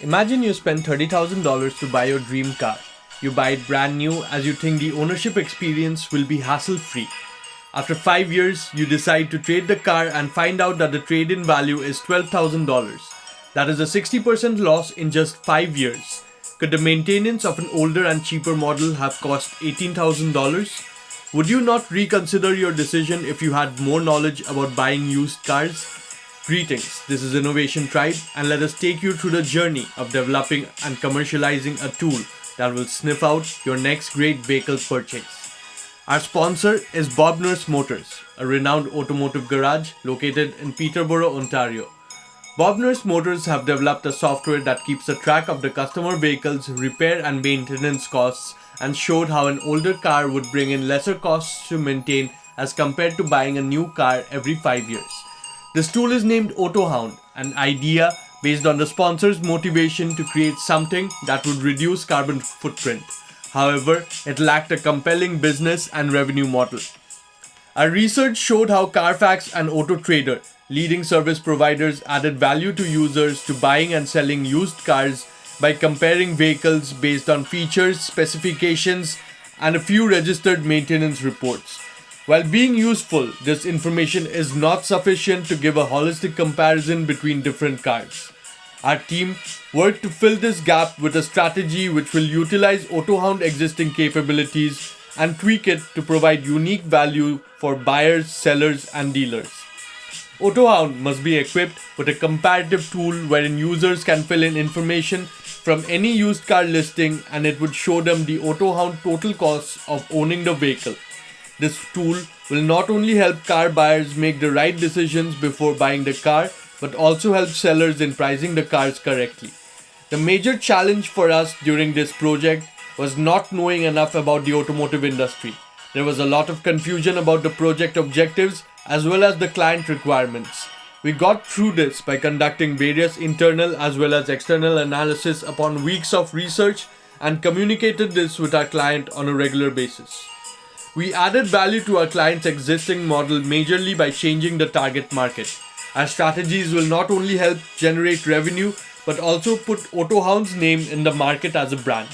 Imagine you spend $30,000 to buy your dream car. You buy it brand new as you think the ownership experience will be hassle free. After 5 years, you decide to trade the car and find out that the trade in value is $12,000. That is a 60% loss in just 5 years. Could the maintenance of an older and cheaper model have cost $18,000? Would you not reconsider your decision if you had more knowledge about buying used cars? Greetings, this is Innovation Tribe, and let us take you through the journey of developing and commercializing a tool that will sniff out your next great vehicle purchase. Our sponsor is Bob Nurse Motors, a renowned automotive garage located in Peterborough, Ontario. Bob Nurse Motors have developed a software that keeps a track of the customer vehicle's repair and maintenance costs and showed how an older car would bring in lesser costs to maintain as compared to buying a new car every 5 years. This tool is named AutoHound, an idea based on the sponsor's motivation to create something that would reduce carbon footprint. However, it lacked a compelling business and revenue model. Our research showed how Carfax and AutoTrader, leading service providers, added value to users to buying and selling used cars by comparing vehicles based on features, specifications, and a few registered maintenance reports. While being useful, this information is not sufficient to give a holistic comparison between different cars. Our team worked to fill this gap with a strategy which will utilize AutoHound existing capabilities and tweak it to provide unique value for buyers, sellers, and dealers. AutoHound must be equipped with a comparative tool wherein users can fill in information from any used car listing and it would show them the AutoHound total costs of owning the vehicle. This tool will not only help car buyers make the right decisions before buying the car, but also help sellers in pricing the cars correctly. The major challenge for us during this project was not knowing enough about the automotive industry. There was a lot of confusion about the project objectives as well as the client requirements. We got through this by conducting various internal as well as external analysis upon weeks of research and communicated this with our client on a regular basis. We added value to our client's existing model majorly by changing the target market. Our strategies will not only help generate revenue but also put AutoHound's name in the market as a brand.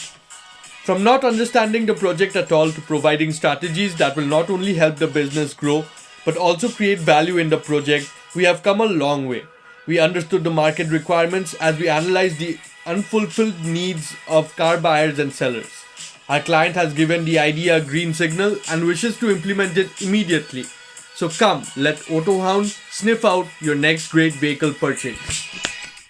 From not understanding the project at all to providing strategies that will not only help the business grow but also create value in the project, we have come a long way. We understood the market requirements as we analyzed the unfulfilled needs of car buyers and sellers. Our client has given the idea a green signal and wishes to implement it immediately. So come, let AutoHound sniff out your next great vehicle purchase.